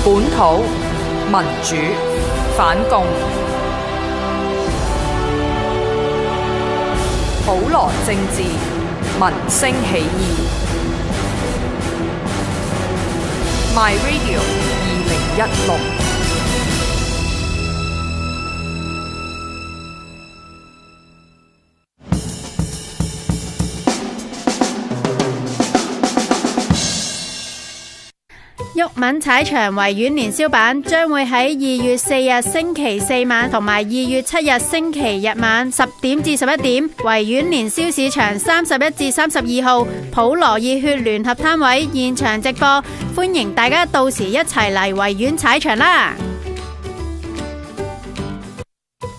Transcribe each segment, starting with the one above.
本土民主反共，普羅政治民聲起義。My Radio 2016。毓民踩場維園年宵版將會喺2月4日星期四晚同埋2月7日星期日晚10點至11點，維園年宵市場31至32號普羅熱血聯合攤位現場直播，歡迎大家到時一齊嚟維園踩場啦！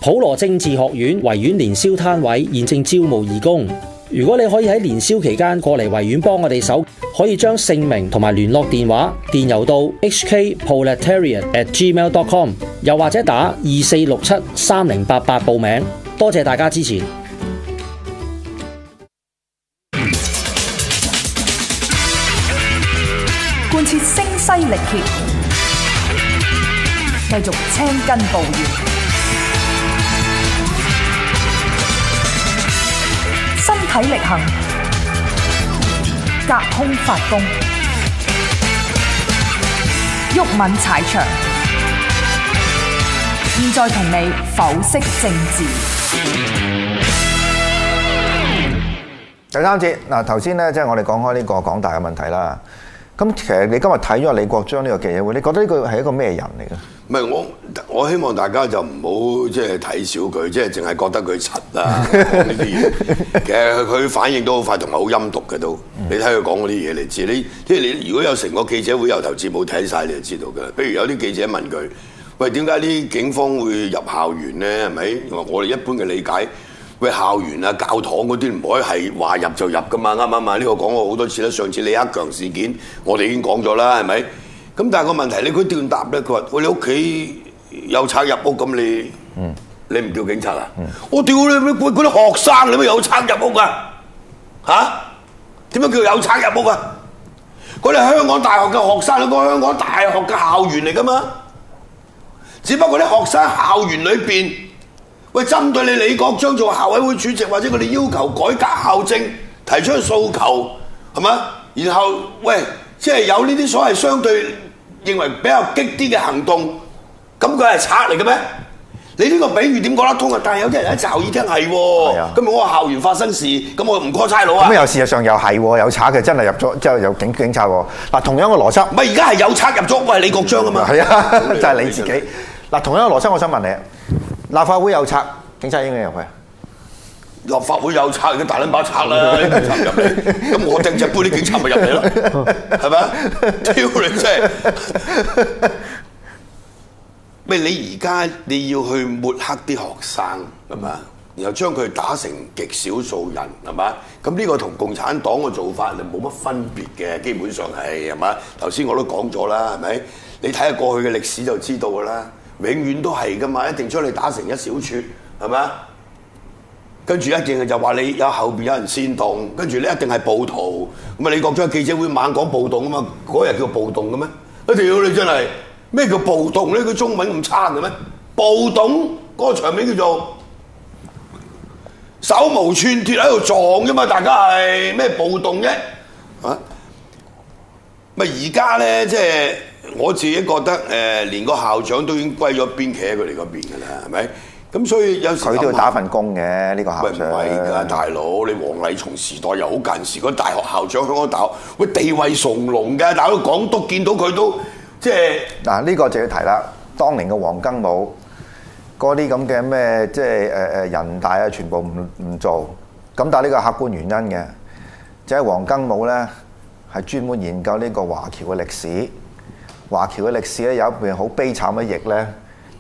普羅政治學院維園年宵攤位現正招募義工，如果你可以喺年宵期間過嚟維園幫我哋手，可以將姓名同埋聯絡電話電郵到 hkproletariat@gmail.com， 又或者打24673088報名。多謝大家支持。貫徹聲嘶力竭，繼續青筋暴現，身體力行，隔空發功，毓民踩場。現在同你剖析政治。第三節嗱，頭先咧即係我哋講開呢個港大嘅問題啦。咁其實你今日睇咗李國章呢個記者會，你覺得呢個係一個咩人嚟嘅？唔係我希望大家就唔好即係睇小佢，即係淨係覺得佢柒啦講呢啲嘢。其實佢反應都好快，同埋好陰毒嘅都。你睇佢講嗰啲嘢，你知即係你如果有成個記者會由頭至尾睇晒，你就知道㗎。譬如有啲記者問佢：喂，點解啲警方會入校園咧？係咪？我哋一般嘅理解。喂，校園啊、教堂嗰啲唔可以係話入就入噶嘛，啱唔啱啊？呢個講過好多次啦。上次李克強事件，我哋已經講咗啦，係咪？咁但係個問題，你佢點答咧？佢話：喂，你屋企有賊入屋，咁你唔叫警察啊？我屌你！嗰啲學生你咪有賊入屋啊？嚇？點樣叫有賊入屋啊？嗰啲係香港大學嘅學生，嗰個香港大學嘅校園嚟噶嘛？只不過啲學生校園裏邊。喂，針對你李國章做校委會主席，或者佢哋要求改革校政，提出訴求，係嘛？然後喂，即係有呢啲所謂相對認為比較激啲嘅行動，咁佢係賊嚟嘅咩？你呢個比喻點講得通啊？但係有啲人一驟耳聽係喎，咁我話校園發生事，咁我唔 call 差佬啊？咁又事實上又係喎，有賊嘅真係入咗，之後有警察喎。嗱，同樣嘅邏輯，唔係而家係有賊入咗，我係李國章啊嘛。係啊，就係你自己。嗱，同樣嘅邏輯，我想問你。立法會有賊，警察應該入去。立法會有賊，佢大撚把賊啦，啲警察入嚟，咁我掟隻杯啲警察咪入嚟咯，係咪？屌你真係！咩？你而家你要去抹黑啲學生係嘛？然後將佢打成極少數人係嘛？咁呢個同共產黨嘅做法就冇乜分別嘅，基本上係嘛？頭先我都講咗啦，係咪？你睇下過去嘅歷史就知道㗎啦。永遠都係噶嘛，一定將你打成一小撮，係咪啊？跟住一定係就話你有後邊有人煽動，跟住你一定係暴徒。咁啊，李國章記者會猛講暴動啊嘛，嗰日叫暴動嘅咩？一條你真係咩叫暴動咧？佢中文咁差嘅咩？暴動嗰個場面叫做手無寸鐵喺度撞啫嘛，大家係咩暴動啫？啊？咪而家咧即係。我自己覺得連個校長都已經歸咗邊，企喺佢哋嗰邊㗎啦，係咪？咁所以有時佢都要打份工嘅呢個校長。唔係㗎，大佬，你黃麗松時代又好近時，嗰大學校長香港大學，喂地位崇隆嘅，大佬港督見到佢都即係嗱呢個就要提啦。當年嘅黃庚武嗰啲咁嘅咩即係人大啊，全部唔做。咁但係呢個客觀原因嘅，就係黃庚武咧係專門研究呢個華僑嘅歷史。華僑嘅歷史咧有一段好悲慘嘅役咧，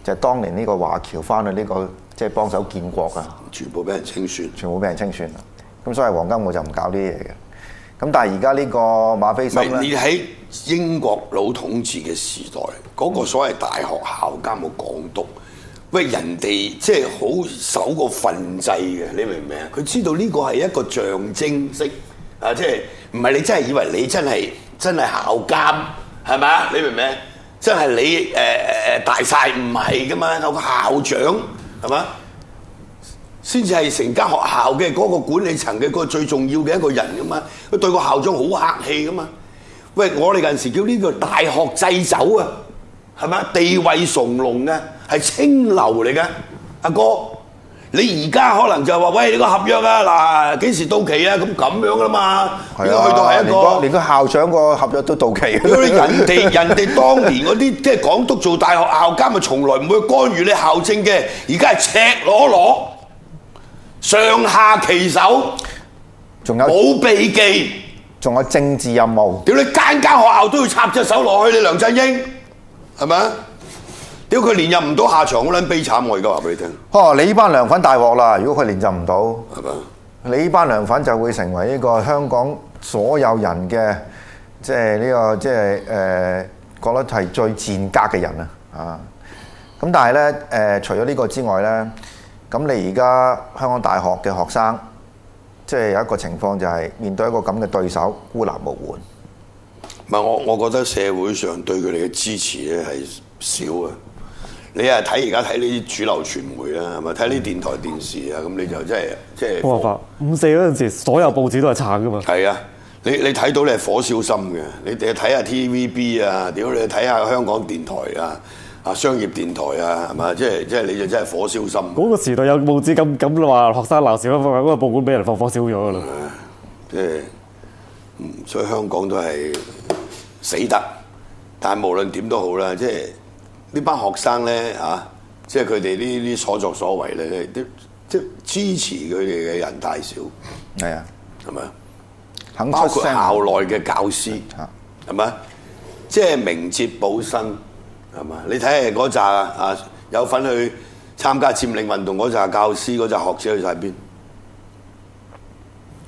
就係當年呢個華僑翻去呢個即係幫手建國啊，全部俾人清算，咁所以黃庚武就唔搞呢啲嘢嘅。咁但係而家呢個馬斐森咧，你喺英國佬統治嘅時代，嗰個所謂大學校監嘅港督，喂人哋即係好守個份制嘅，你明唔明啊？佢知道呢個係一個象徵式啊，即係唔係你真係以為你真係校監係咪啊？你明唔明？真係你大晒，唔係噶嘛，有個校長係嘛，先至係成間學校嘅嗰個管理層嘅個最重要嘅一個人噶嘛，佢對個校長好客氣噶嘛。喂，我哋嗰陣時叫呢個大學祭酒啊，係咪？地位崇隆嘅，係清流嚟嘅，阿哥。你而家可能就話喂，你個合約啊，嗱幾時到期啊？咁樣噶啦嘛，應該去到係一個連個校長個合約都到期。如果人哋當年嗰啲即係港督做大學校監，咪從來唔會干預你校政嘅。而家係赤裸裸，上下其手，仲有冇避忌，仲有政治任務。屌你間學校都要插隻手落去，你梁振英係咪啊？屌佢連任唔到，下場好撚悲慘，我而家話俾你聽。你呢班涼粉大鑊啦！如果佢連任唔到，係嘛？你呢班涼粉就會成為呢個香港所有人嘅即係呢個即係覺得係最賤格嘅人啊！咁但係咧除咗呢個之外咧，咁你而家香港大學嘅學生，即係有一個情況就係面對一個咁嘅對手，孤立無援。唔係我覺得社會上對佢哋嘅支持咧係少啊！你係睇而家睇呢啲主流傳媒啊，係咪睇呢啲電台電視啊？咁你就真係即係冇辦法。5·4嗰陣時，所有報紙都係撐噶嘛。係啊，你睇到你係火燒心嘅。你哋睇下 TVB 啊，屌你睇下香港電台啊，商業電台啊，係嘛？即係你就真係火燒心。嗰個時代有報紙咁話學生鬧小嗰個報館俾人放火燒咗噶啦。即係所以香港都係死得。但係無論點都好啦，即係。呢班學生咧即係佢哋呢啲所作所為咧，即係支持佢哋嘅人太少，係啊，係咪啊？肯包括出聲校內嘅教師，係咪？即係明哲保身，係嘛？你睇下嗰紮有份去參加佔領運動嗰紮教師嗰紮學者去晒邊？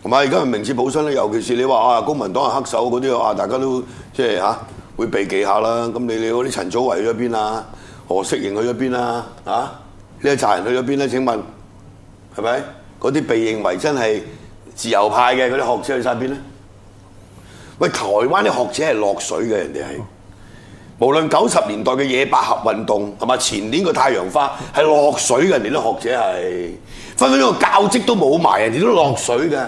係嘛？而家係明哲保身咧，尤其是你話公民黨係黑手嗰啲大家都即係會避忌下啦，咁你嗰啲陳祖為去咗邊啊？何適盈去咗邊啊？呢一紮人去咗邊咧？請問係咪？嗰啲被認為真係自由派嘅嗰啲學者去晒邊咧？喂，台灣啲學者係落水嘅，人哋係無論90年代嘅野百合運動係嘛，前年個太陽花係落水嘅，人哋啲學者係分鐘個教職都冇埋，人哋都落水嘅。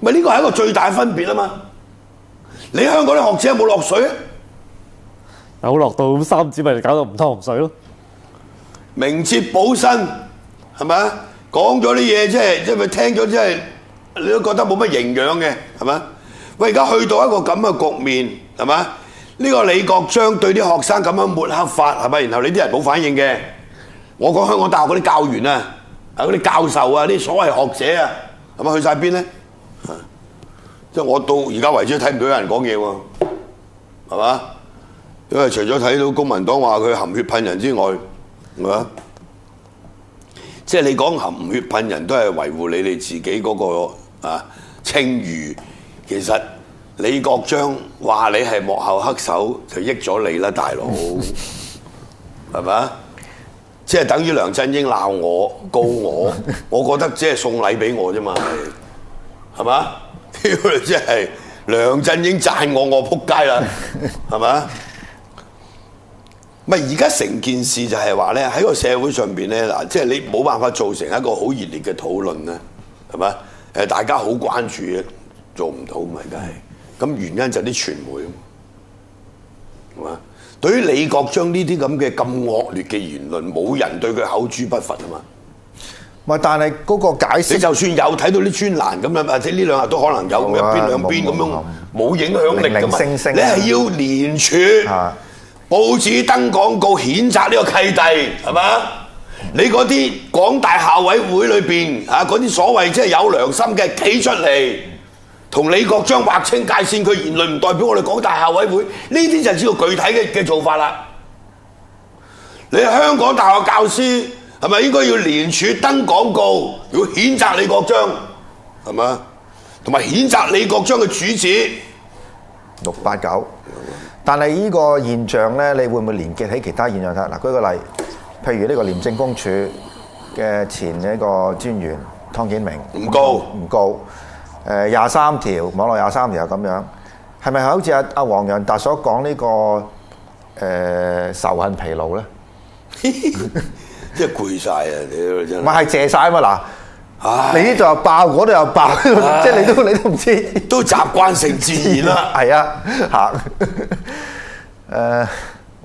咪呢個係一個最大嘅分別啊嘛！你香港啲學者有冇落水啊？有落到3指咪搞到唔湯唔水咯。明哲保身係咪啊？講咗啲嘢即係咪聽咗即係你都覺得冇乜營養嘅係咪？喂，而家去到一個咁嘅局面係咪？呢個李國章對啲學生咁樣抹黑法係咪？然後你啲人冇反應嘅。我講香港大學嗰啲教員啊，嗰啲教授啊，啲所謂學者啊，係咪去晒邊咧？即係我到而家為止都睇唔到有人講嘢喎，係嘛？因為除咗睇到公民黨話佢含血噴人之外，係嘛？即係你講含血噴人都係維護你哋自己嗰個清譽。其實李國章話你係幕後黑手就益咗你啦，大佬，係嘛？即係等於梁振英鬧我告我，我覺得只係送禮俾我啫嘛，係嘛？屌你真係梁振英讚我撲街啦，係咪？咪而家成件事就係話咧，喺個社會上邊咧嗱，即係你冇辦法造成一個好熱烈嘅討論咧，係咪？大家好關注嘅，做唔到咪梗係。咁原因就係啲傳媒，係嘛？對於李國章呢啲咁嘅咁惡劣嘅言論，冇人對佢口誅筆伐啊嘛。唔係，但係嗰個解釋，你就算有睇到啲專欄咁樣，或者呢兩日都可能有一邊兩邊咁樣，冇影響力㗎嘛。你係要連署報紙登廣告譴責呢個契弟係嘛？你嗰啲港大校委會裏邊嗰啲所謂即係有良心嘅企出嚟，同李國章劃清界線，佢言論唔代表我哋港大校委會，呢啲就知道具體嘅做法啦。你係香港大學教師。係咪應該要連署登廣告，要譴責李國章，係嘛？同埋譴責李國章嘅主旨689。但係呢個現象咧，你會唔會連結起其他現象睇？嗱，舉個例，譬如呢個廉政公署嘅前呢個專員湯顯明唔告，23條網絡23條咁樣，係咪好似阿黃洋達所講呢個仇恨疲勞咧？即係攰晒啊！屌真係。唔係謝晒啊嘛嗱，你呢度又爆，嗰度又爆，即係你都唔知。都習慣成自然啦。係啊，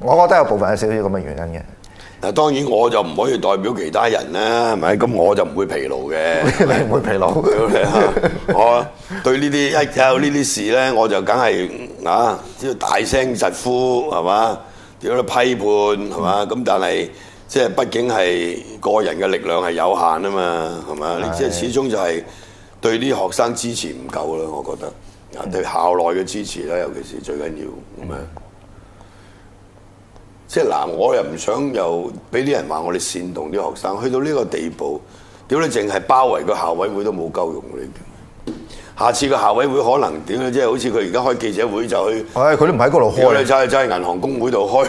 我覺得有部分有少少咁嘅原因嘅。嗱，當然我就唔可以代表其他人啦，係咪？咁我就唔會疲勞嘅。你唔會疲勞？我對呢啲一有呢啲事咧，我就梗係只要大聲疾呼係嘛，點樣批判係嘛？咁但係即係畢竟係個人嘅力量係有限啊嘛，係嘛？你即係始終就係對啲學生支持唔夠啦，我覺得對校內嘅支持咧，尤其是最緊要咁樣。即係嗱，我又唔想又俾啲人話我哋煽動啲學生，去到呢個地步，屌你淨係包圍個校委會都冇夠用你。下次個校委會可能點咧？即係好似佢而家開記者會就去，佢都唔喺嗰度開，就喺銀行公會度開。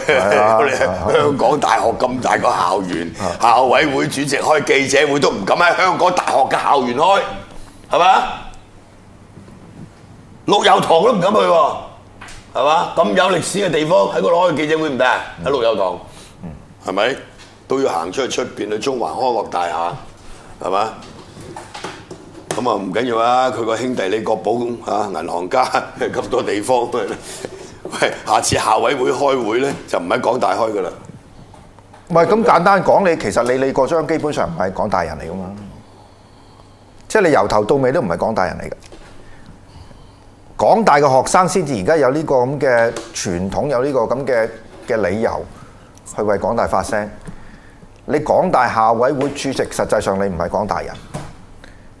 香港大學咁大個校園，校委會主席開記者會都唔敢喺香港大學嘅校園開，係嘛？陸佑堂都唔敢去喎。係嘛？咁有歷史嘅地方喺嗰度開記者會唔得啊？喺陸佑堂，係咪都要行出去出邊去中環康樂大廈，係嘛？咁啊唔緊要啊！佢個兄弟李國寶銀行家咁多地方，喂，下次校委會開會咧就唔喺港大開噶啦。唔係咁簡單講，其實李國章基本上唔係港大人嚟噶嘛，即係你由頭到尾都唔係港大人嚟㗎。港大嘅學生先至而家有呢個咁嘅傳統，有呢個咁嘅理由去為港大發聲。你港大校委會主席，實際上你唔係港大人，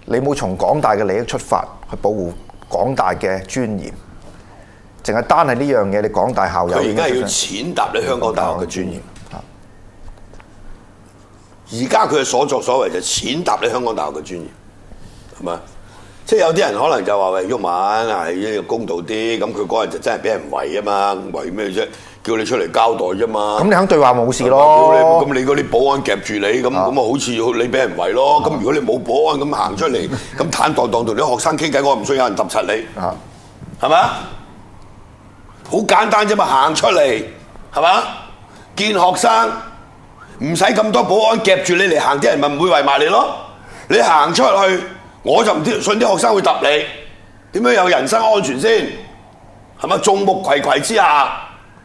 你冇從港大嘅利益出發去保護港大嘅尊嚴，淨係單係呢樣嘢，你港大校友佢而家係要踐踏你香港大學嘅尊嚴。而家佢嘅所作所為就踐踏你香港大學嘅尊嚴，係嘛？即係有啲人可能就話喂，毓民係要公道啲，咁佢嗰日就真係俾人圍啊嘛，圍咩啫？叫你出嚟交代啫嘛。咁你肯對話冇事咯。咁你嗰啲保安夾住你，咁啊好似你俾人圍咯。咁如果你冇保安咁行出嚟，咁坦蕩蕩同啲學生傾偈，我唔需要有人揼柒你，係嘛？好簡單啫嘛，行出嚟係嘛？見學生唔使咁多保安夾住你嚟行，啲人咪唔會圍埋你咯。你行出去。我就唔信啲學生會揼你，點樣有人身安全先？係咪眾目睽睽之下？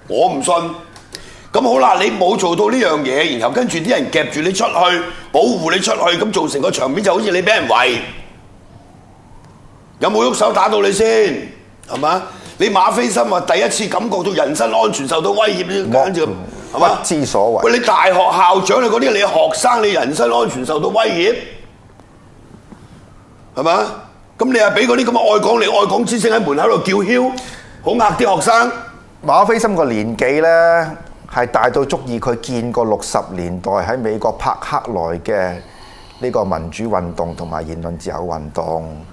我唔信。咁好啦，你冇做到呢樣嘢，然後跟住啲人夾住你出去，保護你出去，咁造成個場面就好似你俾人圍。有冇喐手打到你先？係嘛？你馬斐森話第一次感覺到人身安全受到威脅，呢簡直係嘛？不知所謂。喂，你大學校長你嗰啲，你學生你人身安全受到威脅？係嘛？咁你又俾嗰啲咁嘅愛港嚟愛港之聲喺門口度叫囂，恐嚇啲學生。馬斐森個年紀咧係大到足以佢見過60年代喺美國柏克萊嘅呢個民主運動同埋言論自由運動。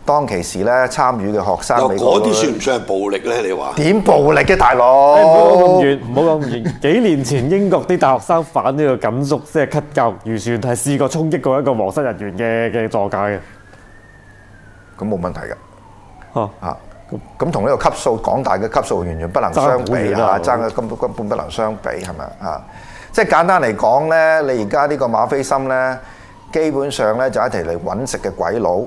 當其時咧參與嘅學生，嗰啲算唔算係暴力咧？你話點暴力嘅大佬？唔好講咁遠，唔好講咁遠。幾年前英國啲大學生反呢個緊縮，即係 cut 教育預算，係試過衝擊過一個皇室人員嘅座駕嘅。咁冇問題㗎，咁同呢個級數港大嘅級數完全不能相比啊！爭嘅根本不能相比係咪啊？即係簡單嚟講咧，你而家呢個馬斐森咧，基本上咧就一條嚟揾食嘅鬼佬，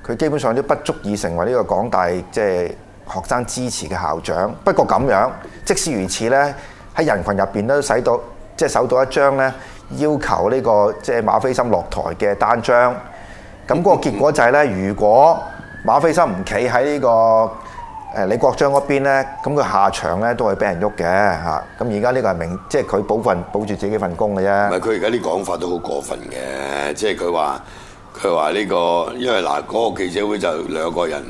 佢基本上都不足以成為呢個港大即係學生支持嘅校長。不過咁樣，即使如此咧，喺人群入邊都使到即係搜到一張咧要求呢個即係馬斐森落台嘅單張。咁嗰個結果就係咧，如果馬斐森唔企喺呢個李國章嗰邊咧，咁佢下場咧都係俾人喐嘅嚇。咁而家呢個係明，即係佢保住自己份工嘅啫。唔係，佢而家啲講法都好過分嘅，即係佢話呢個，因為嗱嗰個記者會就2個人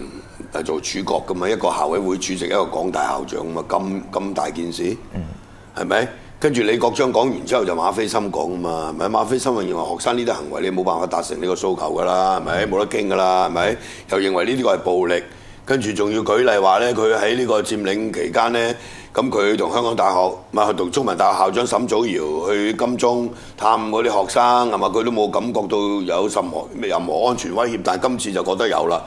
係做主角噶嘛，一個校委會主席，一個港大校長嘛，咁大件事，係咪？跟住李國章講完之後就馬斐森講啊嘛，係咪？馬斐森認為學生呢啲行為你冇辦法達成呢個訴求㗎啦，係咪？冇得傾㗎啦，係咪？又認為呢啲個係暴力，跟住仲要舉例話咧，佢喺呢個佔領期間咧，咁佢同香港大學咪同中文大學校長沈祖堯去金鐘探嗰啲學生係嘛？佢都冇感覺到有任何安全威脅，但係今次就覺得有啦。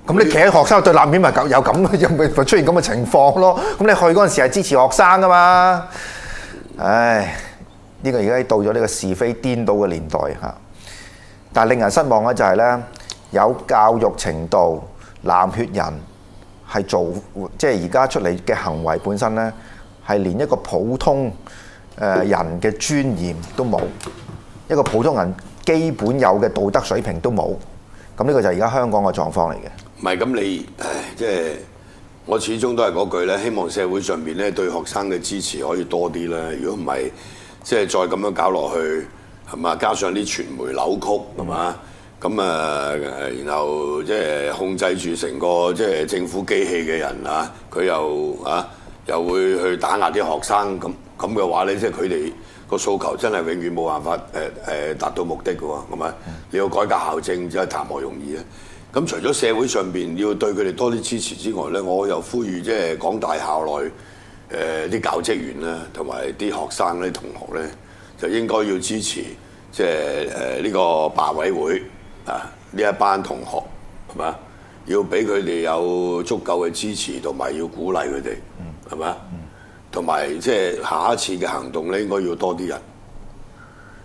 咁你企喺學生對立面咪有咁咪出現咁嘅情況咯？咁你去嗰陣時係支持學生噶嘛？唉，呢個而家到咗呢個是非顛倒嘅年代嚇。但係令人失望嘅就係咧，有教育程度藍血人係做即係而家出嚟嘅行為本身咧，係連一個普通人嘅尊嚴都冇，一個普通人基本有嘅道德水平都冇。咁呢個就係而家香港嘅狀況嚟嘅。唔係咁你，即係我始終都係嗰句咧，希望社會上邊咧對學生嘅支持可以多啲啦。如果唔係，即係再咁樣搞落去，係嘛？加上啲傳媒扭曲，係嘛？咁然後即係控制住成個即係政府機器嘅人啊，佢又會去打壓啲學生，咁嘅話咧，即係佢哋個訴求真係永遠冇辦法達到目的嘅喎，係咪？你要改革校政，真係談何容易啊！咁除咗社會上邊要對佢哋多啲支持之外咧，我又呼籲即係港大校內啲教職員啦，同埋啲學生咧、同學咧，就應該要支持即係呢個罷委會啊呢一班同學係嘛，要俾佢哋有足夠嘅支持，同埋要鼓勵佢哋係嘛，同埋即係下一次嘅行動咧，應該要多啲人。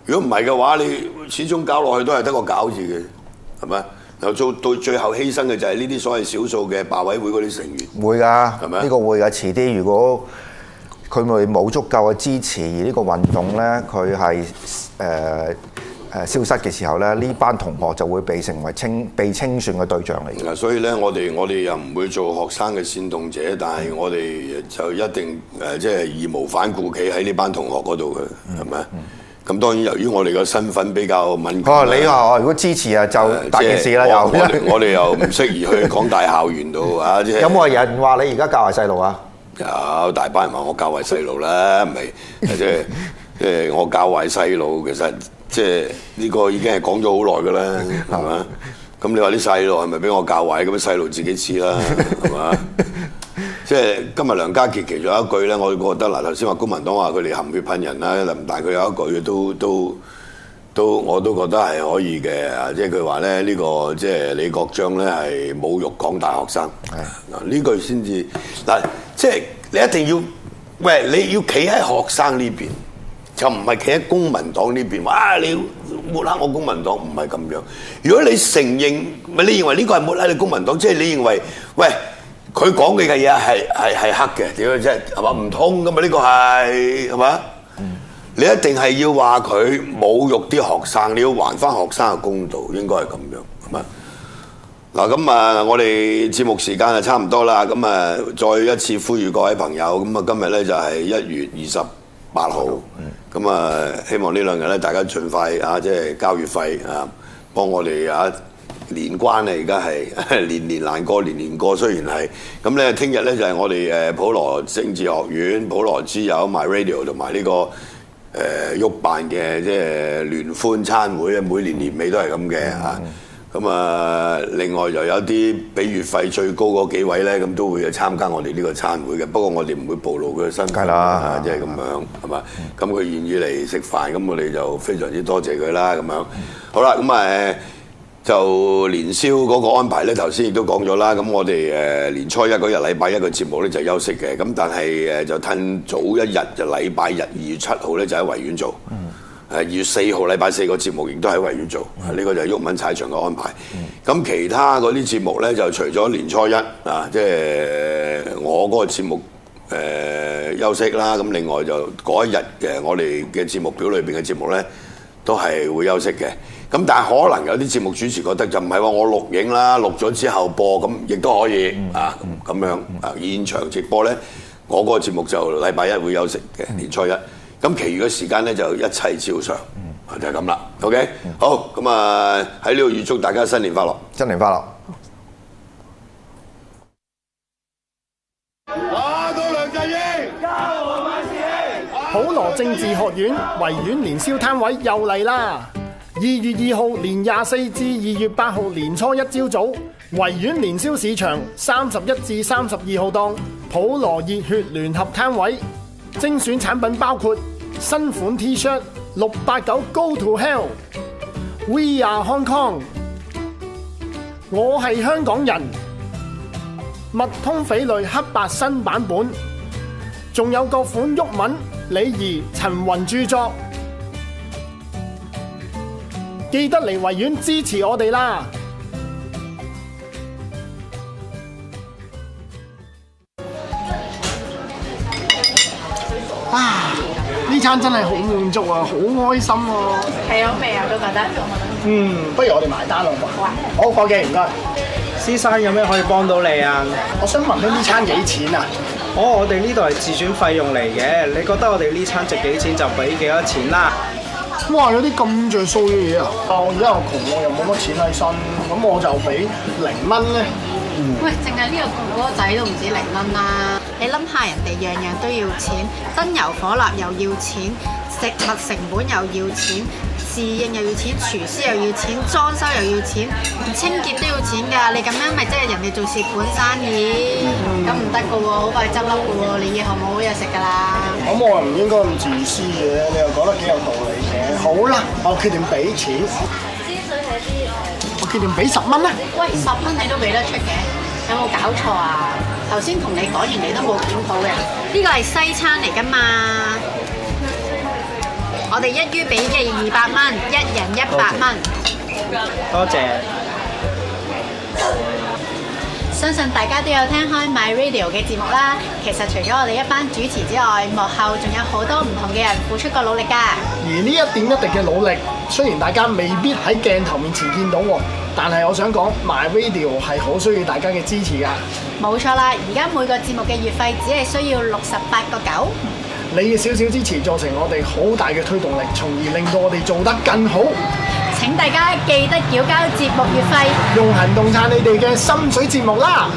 如果唔係嘅話，你始終搞落去都係得個搞字嘅，係咪？又做到最後犧牲嘅就係呢啲所謂少數嘅罷委會嗰啲成員。會㗎，係咪？呢個會㗎。遲啲如果佢咪冇足夠嘅支持，而呢個運動咧佢係消失嘅時候咧，呢班同學就會被成為被清算嘅對象嚟嘅。所以咧，我哋又唔會做學生嘅煽動者，但係我哋就一定即係義無反顧企喺呢班同學嗰度嘅，係咪？咁當然由於我哋個身份比較敏感。你話如果支持啊，就大件事啦又。我哋又唔適宜去港大校園度啊！即係有冇人話你而家教壞細路啊？有大班人話我教壞細路啦，咪即係我教壞細路，其實即係呢個已經係講咗好耐㗎啦，係嘛？咁你話啲細路係咪俾我教壞？咁啲細路自己知啦，係嘛？即係今日梁家傑其中一句咧，我覺得嗱，頭先話公民黨話佢哋含血噴人啦，但係佢有一句都我都覺得係可以嘅，即係佢話咧呢個即係李國章咧係侮辱港大學生，嗱呢句先至嗱，即係你一定要你要企喺學生呢邊，就唔係企喺公民黨呢邊。哇！你抹黑我公民黨唔係咁樣。如果你承認，你認為呢個係抹黑你公民黨，即係你認為佢講嘅嘢係黑嘅，點樣啫？係嘛？唔通㗎嘛？呢個係嘛？你一定係要話佢侮辱啲學生，你要還翻學生嘅公道，應該係咁樣，係嘛？嗱咁啊，我哋節目時間就差唔多啦，咁啊，再一次呼籲各位朋友，咁啊，今日咧就係1月28號，咁啊，希望呢兩日咧大家盡快即係交月費啊，幫我哋年關啊，而家係年年難過，年年過。雖然係咁咧，聽日咧就係我哋普羅政治學院、普羅之友、MyRadio 同埋呢個喐辦嘅即係聯歡餐會啊，每年年尾都係咁嘅嚇。咁啊，另外又有啲俾月費最高嗰幾位咧，咁都會參加我哋呢個餐會嘅。不過我哋唔會暴露佢嘅身份啦，即係咁樣係嘛？咁佢願意嚟食飯，咁我哋就非常之多謝佢啦。咁樣好啦，咁就年宵嗰個安排咧，頭先亦都講咗啦。咁我哋年初一嗰日禮拜一個節目咧就休息嘅。咁但係就褪早一日，就禮拜日2月7號咧就喺維園做。2月4號禮拜4個節目亦都喺維園做。呢個就係毓民踩場嘅安排。咁其他嗰啲節目咧就除咗年初一即係我嗰個節目休息啦。咁另外就嗰一日嘅我哋嘅節目表裏邊嘅節目咧都係會休息嘅。咁但係可能有啲節目主持覺得就唔係話我錄影啦，錄咗之後播，咁亦都可以咁樣現場直播咧。我嗰個節目就禮拜一會休息嘅，年初一。咁其餘嘅時間咧就一切照常，就係咁啦。OK，好，咁喺呢度預祝大家新年快樂，新年快樂。打倒梁振英，家和萬事興。普羅政治學院維園年宵攤位又嚟啦！2月2號年24至2月8號年初一朝早，維園年宵市場31至32號檔，普羅熱血聯合攤位，精選產品包括新款 T-shirt 689 Go to Hell，We are Hong Kong，我係香港人密通匪類黑白新版本，仲有各款毓民、李怡、陳雲著作。記得嚟維園支持我哋啦！啊！呢餐真係好滿足啊，好開心啊！係好味啊，都覺得。不如我哋埋單咯。好啊。好，夥計唔該。先生有咩可以幫到你啊？我想問呢餐幾錢啊？我哋呢度係自選費用嚟嘅，你覺得我哋呢餐值幾錢就俾幾多錢啦。哇！有啲咁着數嘅嘢啊！我而家又窮，我又冇乜錢喺身，咁我就俾0蚊咧。喂，淨係呢個哥哥仔都唔止0蚊啦！你諗下，人哋樣樣都要錢，燈油火蠟又要錢，食物成本又要錢，侍應又要錢，廚師又要錢，裝修又要錢，清潔都要錢㗎。你咁樣咪即係人哋做蝕本生意，咁唔得㗎喎，好快執笠㗎喎，你以後冇好嘢食㗎啦。咁我又唔應該咁自私嘅，你又講得幾有道理嘅。好啦，我決定俾錢。我決定俾10蚊啦。喂，10蚊你都俾得出嘅，有冇搞錯啊？頭先同你講完你都冇檢討嘅，呢個係西餐嚟㗎嘛。我哋一於俾嘅200蚊，一人100蚊。多謝。相信大家都有聽開 My Radio 嘅節目啦。其實除咗我哋一班主持之外，幕後仲有好多唔同嘅人付出過努力㗎。而呢一點一滴嘅努力，雖然大家未必喺鏡頭面前見到喎，但係我想講 My Radio 係好需要大家嘅支持㗎。冇錯啦，而家每個節目嘅月費只係需要68.9。你嘅少少支持造成我哋好大嘅推動力，從而令到我哋做得更好。請大家記得繳交節目月費，用行動撐你哋嘅心水節目啦！